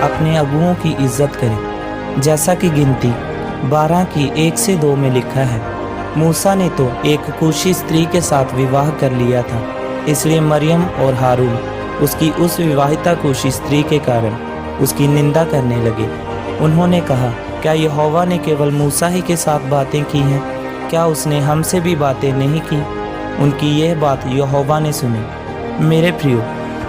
अपने अगुओं की इज्जत करें, जैसा कि गिनती 12 की 1 से 2 में लिखा है। मूसा ने तो एक कूशी स्त्री के साथ विवाह कर लिया था, इसलिए मरियम और हारून उसकी उस विवाहिता कूशी स्त्री के कारण उसकी निंदा करने लगे। उन्होंने कहा, क्या यहोवा ने केवल मूसा ही के साथ बातें की हैं? क्या उसने हमसे भी बातें नहीं की? उनकी यह बात यहोवा ने सुनी। मेरे प्रियो,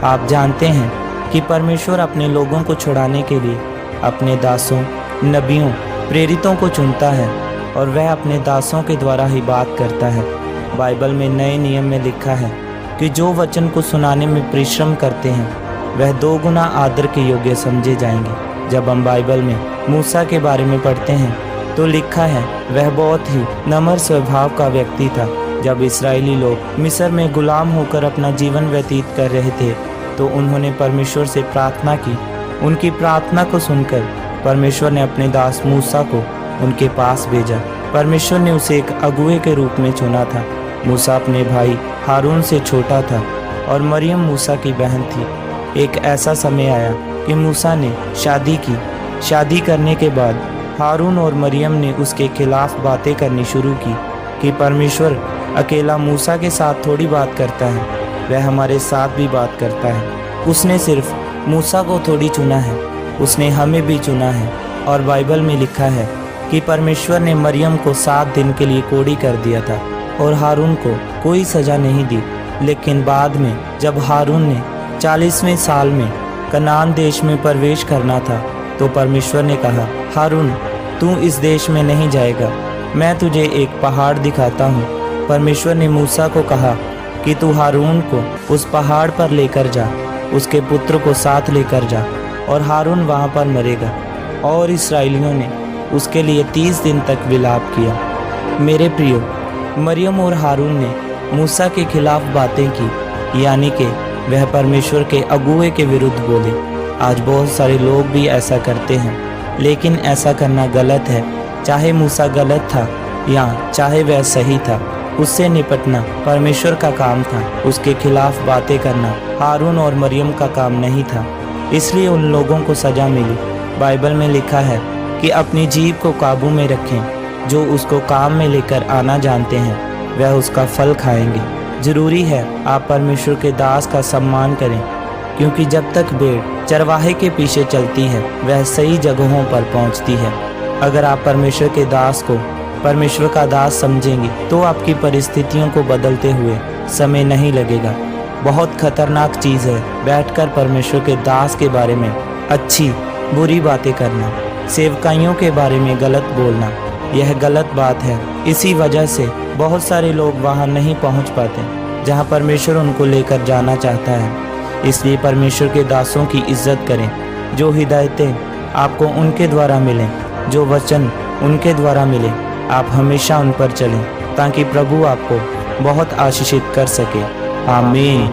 आप जानते हैं कि परमेश्वर अपने लोगों को छुड़ाने के लिए अपने दासों, नबियों, प्रेरितों को चुनता है और वह अपने दासों के द्वारा ही बात करता है। बाइबल में नए नियम में लिखा है कि जो वचन को सुनाने में परिश्रम करते हैं वह 2 गुना आदर के योग्य समझे जाएंगे। जब हम बाइबल में मूसा के बारे में पढ़ते हैं तो लिखा है, वह बहुत ही नम्र स्वभाव का व्यक्ति था। जब इस्राएली लोग मिस्र में गुलाम होकर अपना जीवन व्यतीत कर रहे थे तो उन्होंने परमेश्वर से प्रार्थना की। उनकी प्रार्थना को सुनकर परमेश्वर ने अपने दास मूसा को उनके पास भेजा। परमेश्वर ने उसे एक अगुए के रूप में चुना था। मूसा अपने भाई हारून से छोटा था और मरियम मूसा की बहन थी। एक ऐसा समय आया कि मूसा ने शादी की। शादी करने के बाद हारून और मरियम ने उसके खिलाफ बातें करनी शुरू की कि परमेश्वर अकेला मूसा के साथ थोड़ी बात करता है, वह हमारे साथ भी बात करता है। उसने सिर्फ मूसा को थोड़ी चुना है, उसने हमें भी चुना है। और बाइबल में लिखा है कि परमेश्वर ने मरियम को 7 दिन के लिए कोढ़ी कर दिया था और हारून को कोई सज़ा नहीं दी। लेकिन बाद में जब हारून ने 40वें साल में कनान देश में प्रवेश करना था तो परमेश्वर ने कहा, हारून तू इस देश में नहीं जाएगा, मैं तुझे एक पहाड़ दिखाता हूँ। परमेश्वर ने मूसा को कहा कि तू हारून को उस पहाड़ पर लेकर जा, उसके पुत्र को साथ लेकर जा और हारून वहाँ पर मरेगा। और इस्राएलियों ने उसके लिए 30 दिन तक विलाप किया। मेरे प्रियो, मरियम और हारून ने मूसा के खिलाफ बातें की, यानी कि वह परमेश्वर के अगुए के विरुद्ध बोले। आज बहुत सारे लोग भी ऐसा करते हैं, लेकिन ऐसा करना गलत है। चाहे मूसा गलत था या चाहे वह सही था, उससे निपटना परमेश्वर का काम था। उसके खिलाफ बातें करना हारून और मरियम का काम नहीं था, इसलिए उन लोगों को सज़ा मिली। बाइबल में लिखा है कि अपनी जीभ को काबू में रखें। जो उसको काम में लेकर आना जानते हैं वह उसका फल खाएंगे। जरूरी है आप परमेश्वर के दास का सम्मान करें, क्योंकि जब तक भेड़ चरवाहे के पीछे चलती है वह सही जगहों पर पहुंचती है। अगर आप परमेश्वर के दास को परमेश्वर का दास समझेंगे तो आपकी परिस्थितियों को बदलते हुए समय नहीं लगेगा। बहुत खतरनाक चीज़ है बैठकर परमेश्वर के दास के बारे में अच्छी बुरी बातें करना, सेवकाइयों के बारे में गलत बोलना। यह गलत बात है। इसी वजह से बहुत सारे लोग वहां नहीं पहुंच पाते जहां परमेश्वर उनको लेकर जाना चाहता है। इसलिए परमेश्वर के दासों की इज्जत करें। जो हिदायतें आपको उनके द्वारा मिलें, जो वचन उनके द्वारा मिले, आप हमेशा उन पर चलें ताकि प्रभु आपको बहुत आशीषित कर सके। आमीन।